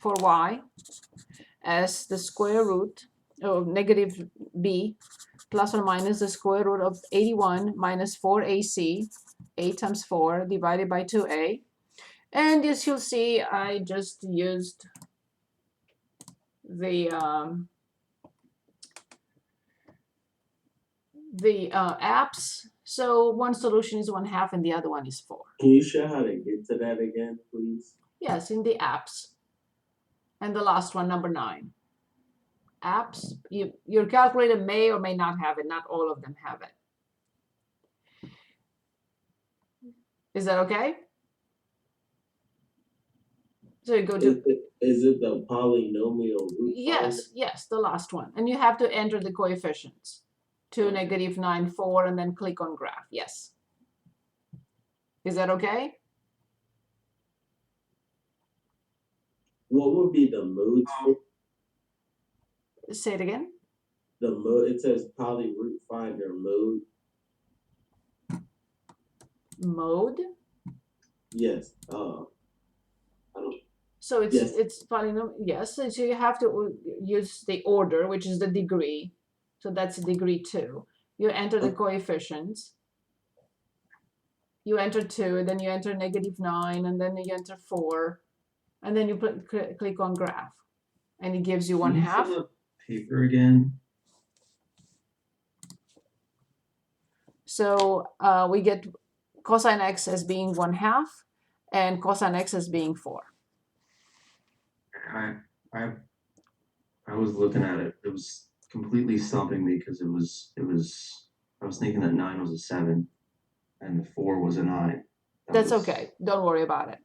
for y as the square root of negative b plus or minus the square root of 81 minus 4ac, a times 4 divided by 2a. And as you'll see, I just used the apps. So one solution is 1/2 and the other one is 4. Can you show how to get to that again, please? Yes, in the apps. And the last one, number 9. Apps, your calculator may or may not have it. Not all of them have it. Is that okay? So you go to... Is it the polynomial root? Yes, yes, the last one. And you have to enter the coefficients. 2, negative 9, 4, and then click on graph. Yes. Is that okay? What would be the mode? Say it again. The mode, it says poly root finder mode. Mode? Yes. I don't. So it's Yes. it's polynomial. Yes. So you have to use the order, which is the degree. So that's degree 2. You enter the coefficients. You enter 2, then you enter negative 9, and then you enter 4, and then you click on graph, and it gives you 1/2. Paper again. So we get cosine x as being 1/2, and cosine x as being 4. I was looking at it. It was completely stumping me because it was. I was thinking that 9 was a 7, and the 4 was a 9. That's okay. Don't worry about it.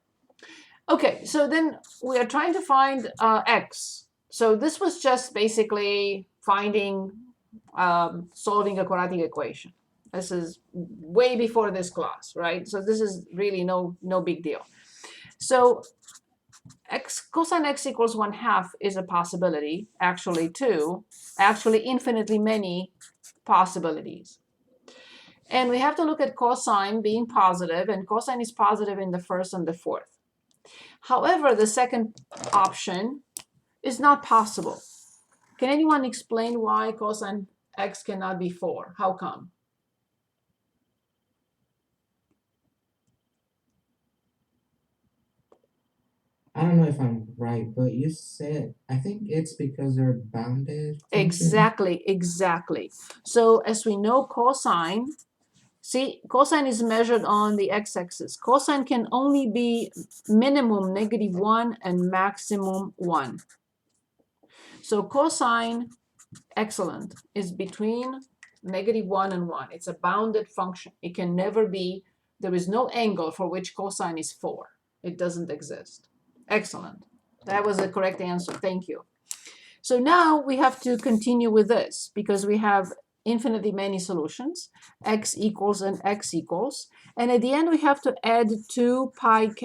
Okay, so then we are trying to find x. So this was just basically finding, solving a quadratic equation. This is way before this class, right? So this is really no big deal. So cosine x equals 1/2 is a possibility, actually two, actually infinitely many possibilities. And we have to look at cosine being positive, and cosine is positive in the first and the fourth. However, the second option is not possible. Can anyone explain why cosine x cannot be 4? How come? I don't know if I'm right, but you said, I think it's because they're bounded. Exactly. So as we know, cosine, see, cosine is measured on the x-axis. Cosine can only be minimum -1 and maximum 1. So cosine, excellent, is between -1 and 1. It's a bounded function. It can never be, there is no angle for which cosine is 4. It doesn't exist. Excellent. That was the correct answer. Thank you. So now we have to continue with this because we have infinitely many solutions, x equals and x equals. And at the end, we have to add 2 pi k.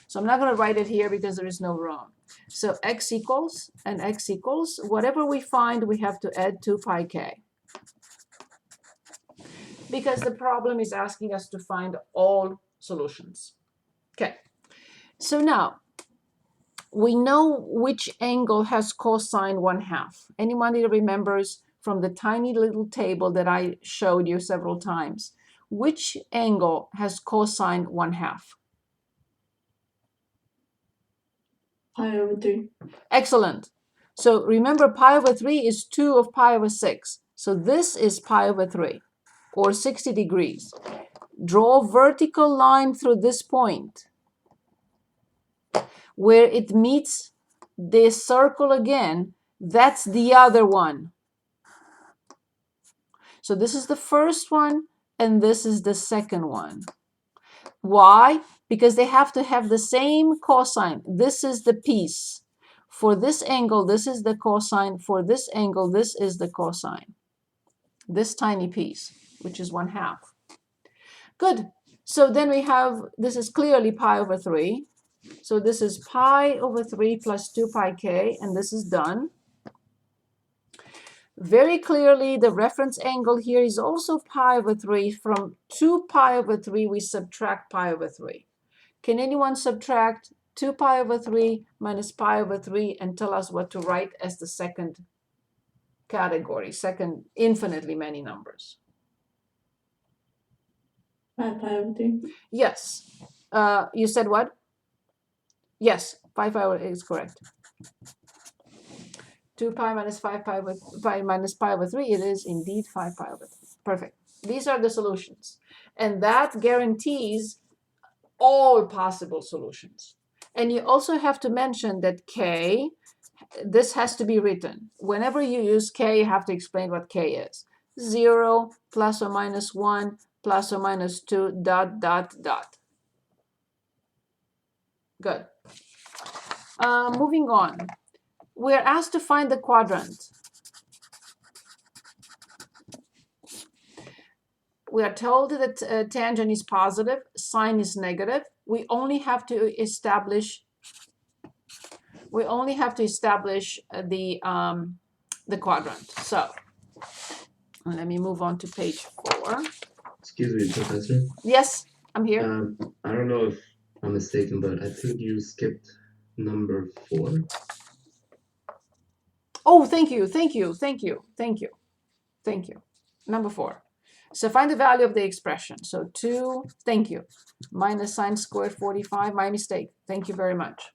So I'm not going to write it here because there is no room. So x equals and x equals. Whatever we find, we have to add 2 pi k. Because the problem is asking us to find all solutions. Okay. So now, we know which angle has cosine 1/2. Anybody remembers from the tiny little table that I showed you several times, which angle has cosine 1/2? Pi over 3. Excellent. So remember, pi over 3 is 2 of pi over 6. So this is pi over 3, or 60 degrees. Draw a vertical line through this point, where it meets the circle again. That's the other one. So this is the first one, and this is the second one. Why? Because they have to have the same cosine. This is the piece. For this angle, this is the cosine. For this angle, this is the cosine. This tiny piece, which is 1/2. Good. So then we have, this is clearly pi over 3. So this is pi over 3 plus 2 pi k, and this is done. Very clearly, the reference angle here is also pi over 3. From 2 pi over 3, we subtract pi over 3. Can anyone subtract 2 pi over 3 minus pi over 3 and tell us what to write as the second category, second infinitely many numbers. 5 pi over 3. Yes. You said what? Yes, 5 pi over is correct. 2 pi minus 5 pi over pi minus pi over 3, it is indeed 5 pi over 3. Perfect. These are the solutions. And that guarantees all possible solutions. And you also have to mention that k, this has to be written. Whenever you use k, you have to explain what k is. 0, plus or minus 1, plus or minus 2, dot, dot, dot. Good. Moving on. We're asked to find the quadrant. We are told that tangent is positive, sine is negative. We only have to establish the quadrant. So let me move on to page 4. Excuse me, Professor. Yes, I'm here. I don't know if I'm mistaken, but I think you skipped number 4. Oh, thank you. Number 4. So find the value of the expression. So 2, thank you, minus sine squared 45, my mistake. Thank you very much.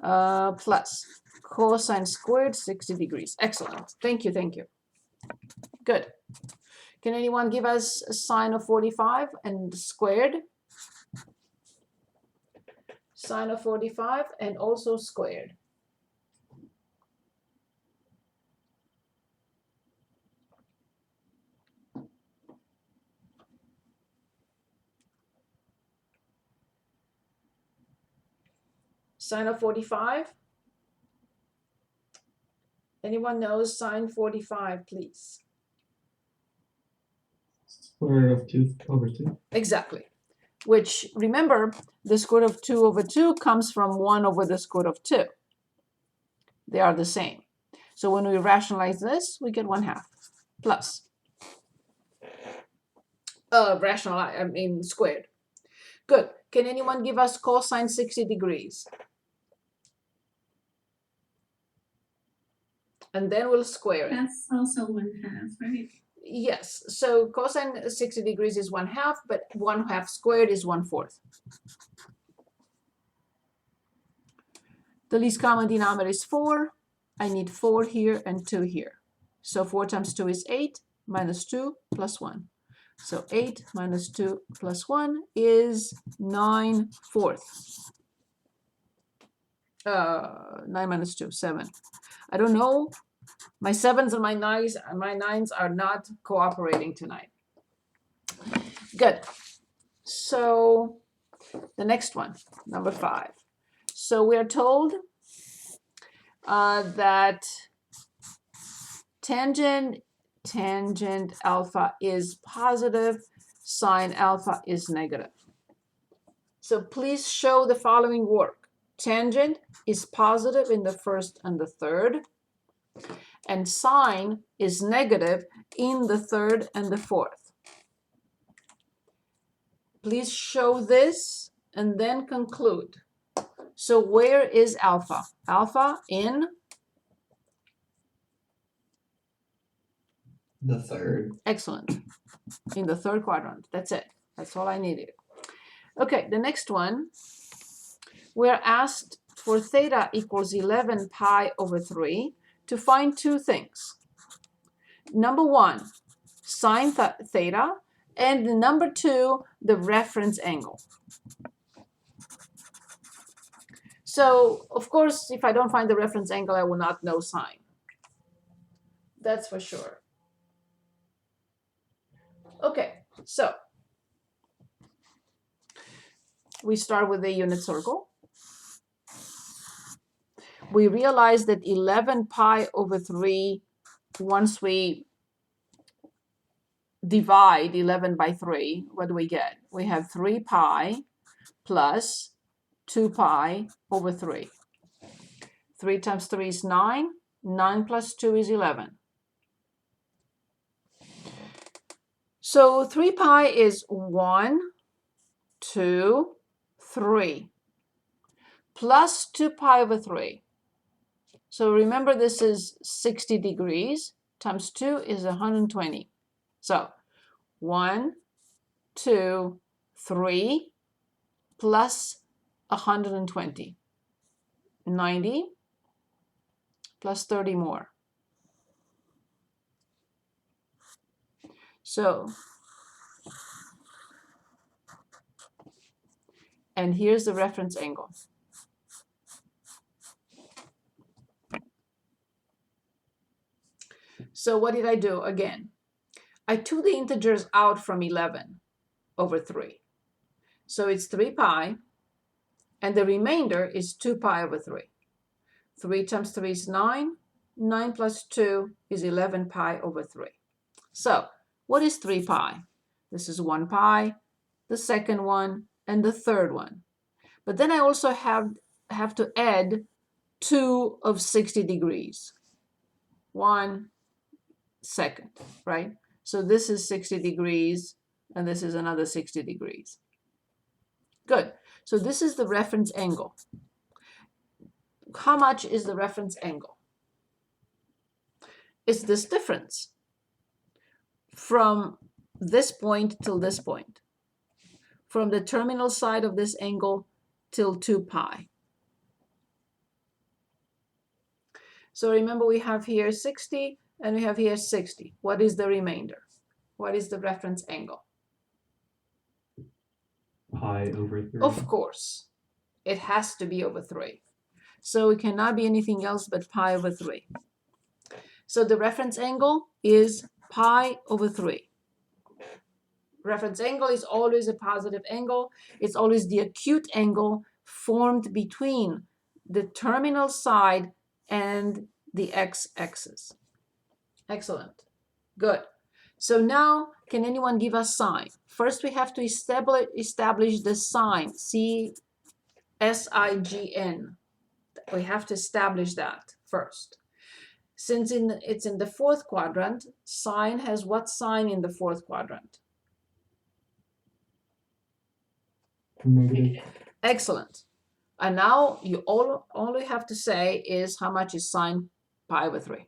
Plus cosine squared 60 degrees. Excellent. Thank you. Good. Can anyone give us a sine of 45 and squared? Sine of 45 and also squared. Sine of 45? Anyone knows sine 45, please? Square root of 2 over 2. Exactly. Which, remember, the square root of 2 over 2 comes from 1 over the square root of 2. They are the same. So when we rationalize this, we get 1/2 plus. Squared. Good. Can anyone give us cosine 60 degrees? And then we'll square it. That's also 1/2, right? Yes. So cosine 60 degrees is 1/2, but 1/2 squared is 1/4. The least common denominator is 4. I need 4 here and 2 here. So 4 times 2 is 8, minus 2 plus 1. So 8 minus 2 plus 1 is 9/4. 9 minus 2, 7. I don't know. My 7s and my 9s are not cooperating tonight. Good. So the next one, number 5. So we are told that tangent alpha is positive, sine alpha is negative. So please show the following work. Tangent is positive in the first and the third, and sine is negative in the third and the fourth. Please show this and then conclude. So where is alpha? Alpha in The third. excellent. In the third quadrant. That's it. That's all I needed. Okay, the next one. We're asked for theta equals 11 pi over 3 to find two things. Number 1, sine theta, and number 2, the reference angle. So, of course, if I don't find the reference angle, I will not know sine. That's for sure. Okay, so we start with the unit circle. We realize that 11 pi over 3, once we divide 11 by 3, what do we get? We have 3 pi plus 2 pi over 3. 3 times 3 is 9. 9 plus 2 is 11. So 3 pi is 1, 2, 3 plus 2 pi over 3. So remember, this is 60 degrees times 2 is 120. So 1, 2, 3 plus 120. 90 plus 30 more. So, and here's the reference angle. So what did I do again? I took the integers out from 11 over 3. So it's 3 pi, and the remainder is 2 pi over 3. 3 times 3 is 9. 9 plus 2 is 11 pi over 3. So what is 3 pi? This is 1 pi, the second one, and the third one. But then I also have to add 2 of 60 degrees. 1 second, right? So this is 60 degrees, and this is another 60 degrees. Good. So this is the reference angle. How much is the reference angle? It's this difference from this point till this point, from the terminal side of this angle till 2 pi. So remember, we have here 60 and we have here 60. What is the remainder? What is the reference angle? Pi over 3. Of course, it has to be over 3. So it cannot be anything else but pi over 3. So the reference angle is pi over 3. Reference angle is always a positive angle. It's always the acute angle formed between the terminal side and the x-axis. Excellent. Good. So now, can anyone give us sign? First, we have to establish the sign, S-I-G-N. We have to establish that first. Since it's in the fourth quadrant, sign has what sign in the fourth quadrant? Negative. Excellent. And now you all you have to say is how much is sine pi over 3?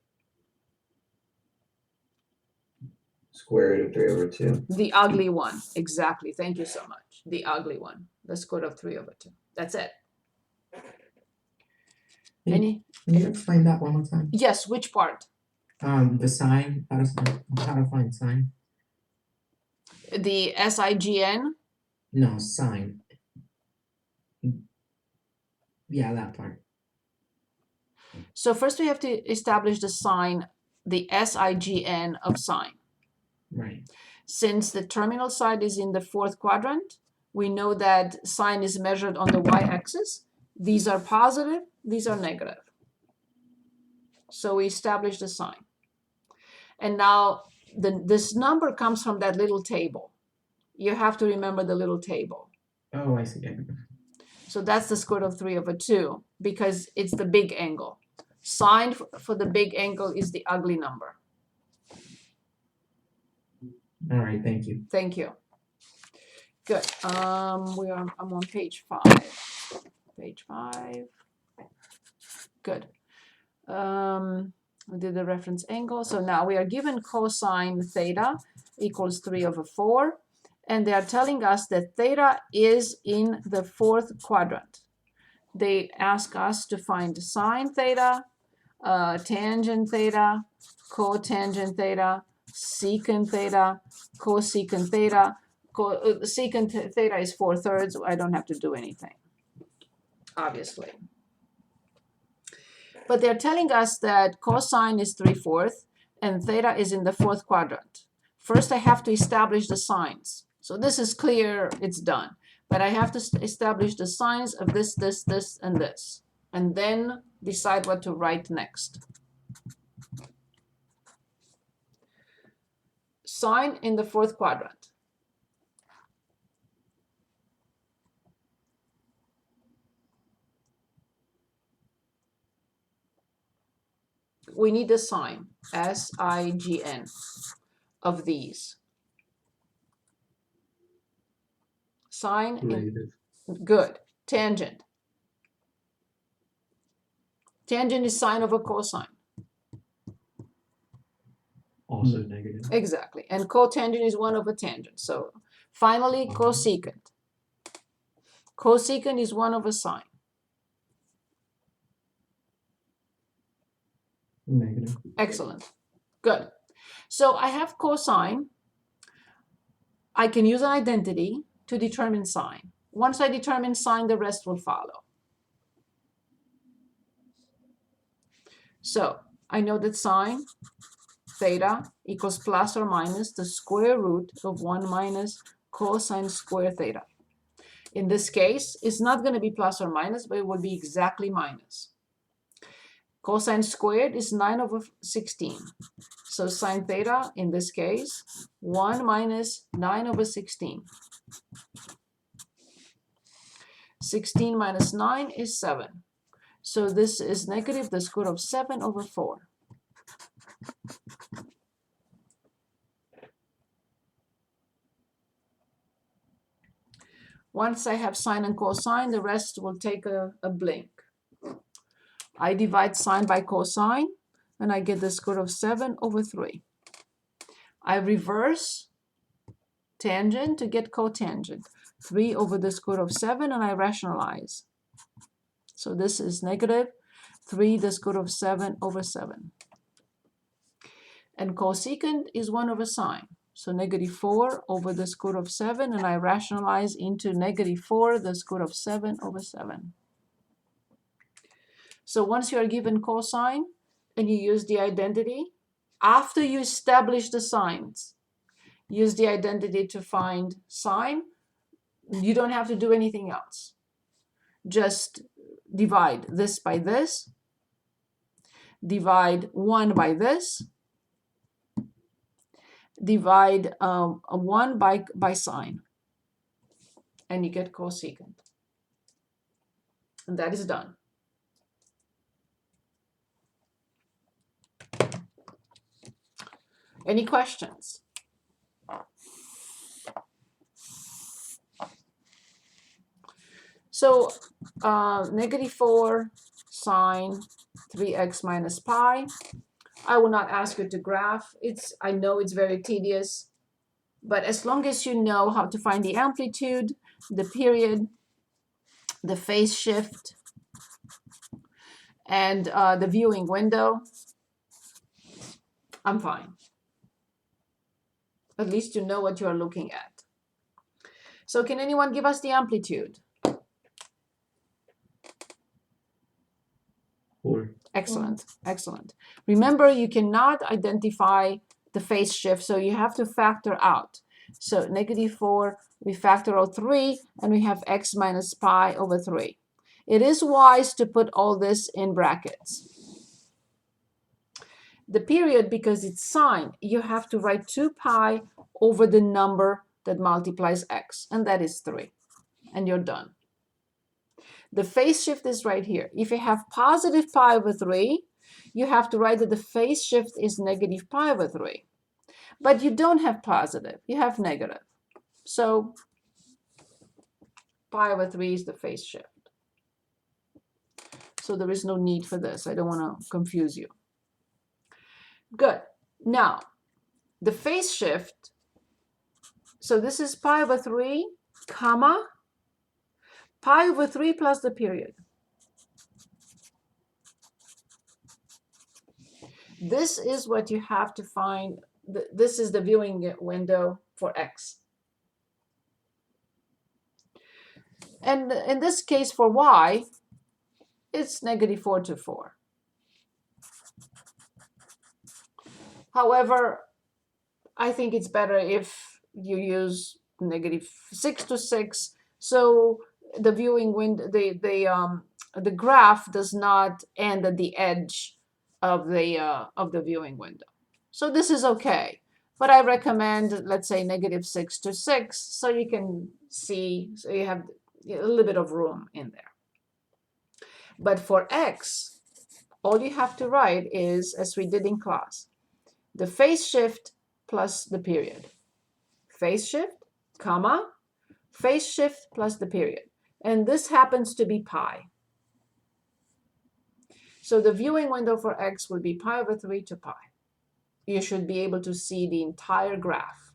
Square root of 3 over 2. The ugly one. Exactly. Thank you so much. The ugly one. The square root of 3 over 2. That's it. Can Any? Can you explain that one more time? Yes, which part? The sign, how to find sign? The SIGN? No, sign. Yeah, that part. So first we have to establish the sign, the SIGN of sine. Right. Since the terminal side is in the fourth quadrant, we know that sine is measured on the y-axis. These are positive, these are negative. So we establish the sign. And now this number comes from that little table. You have to remember the little table. Oh, I see. So that's the square root of 3 over 2 because it's the big angle. Sine for the big angle is the ugly number. All right, thank you. Thank you. Good. I'm on page 5. Page 5. Good. We did the reference angle. So now we are given cosine theta equals 3 over 4. And they are telling us that theta is in the fourth quadrant. They ask us to find sine theta, tangent theta, cotangent theta, secant theta, cosecant theta. Secant theta is 4/3. I don't have to do anything, obviously. But they're telling us that cosine is 3/4 and theta is in the fourth quadrant. First, I have to establish the signs. So this is clear, it's done. But I have to establish the signs of this, this, this, and this. And then decide what to write next. Sine in the fourth quadrant. We need the sign, S-I-G-N, of these. Sine in Negative. Good. Tangent. Tangent is sine over cosine. Also negative. Exactly. And cotangent is 1 over tangent. So finally, cosecant. Cosecant is 1 over sine. Negative. Excellent. Good. So I have cosine. I can use an identity to determine sine. Once I determine sine, the rest will follow. So I know that sine theta equals plus or minus the square root of 1 minus cosine square theta. In this case, it's not going to be plus or minus, but it will be exactly minus. Cosine squared is 9 over 16. So sine theta, in this case, 1 minus 9 over 16. 16 minus 9 is 7. So this is negative the square root of 7 over 4. Once I have sine and cosine, the rest will take a blink. I divide sine by cosine, and I get the square root of 7 over 3. I reverse tangent to get cotangent. 3 over the square root of 7, and I rationalize. So this is negative 3 the square root of 7 over 7. And cosecant is 1 over sine. So negative 4 over the square root of 7, and I rationalize into negative 4 the square root of 7 over 7. So once you are given cosine and you use the identity, after you establish the signs, use the identity to find sine, you don't have to do anything else. Just divide this by this, divide 1 by this, divide 1 by sine, and you get cosecant. And that is done. Any questions? So negative 4 sine 3x minus pi. I will not ask you to graph. I know it's very tedious, but as long as you know how to find the amplitude, the period, the phase shift, and the viewing window, I'm fine. At least you know what you are looking at. So can anyone give us the amplitude? 4. Excellent, excellent. Remember, you cannot identify the phase shift, so you have to factor out. So negative 4, we factor out 3, and we have x minus pi over 3. It is wise to put all this in brackets. The period, because it's sine, you have to write 2 pi over the number that multiplies x, and that is 3, and you're done. The phase shift is right here. If you have positive pi over 3, you have to write that the phase shift is negative pi over 3. But you don't have positive, you have negative. So pi over 3 is the phase shift. So there is no need for this. I don't want to confuse you. Good. Now, the phase shift, so this is pi over 3, comma, pi over 3 plus the period. This is what you have to find. This is the viewing window for x. And in this case for y, it's negative 4 to 4. However, I think it's better if you use negative 6 to 6. So the viewing window, the graph does not end at the edge of the viewing window. So this is okay, but I recommend, let's say, negative 6 to 6, so you can see, so you have a little bit of room in there. But for x, all you have to write is, as we did in class, the phase shift plus the period. Phase shift, comma, phase shift plus the period. And this happens to be pi. So the viewing window for x will be pi over 3 to pi. You should be able to see the entire graph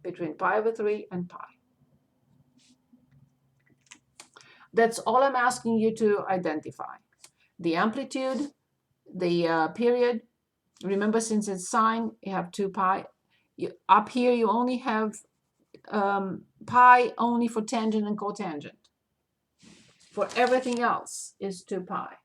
between pi over 3 and pi. That's all I'm asking you to identify. The amplitude, the period. Remember, since it's sine, you have 2 pi. Up here, you only have pi only for tangent and cotangent. For everything else is 2 pi.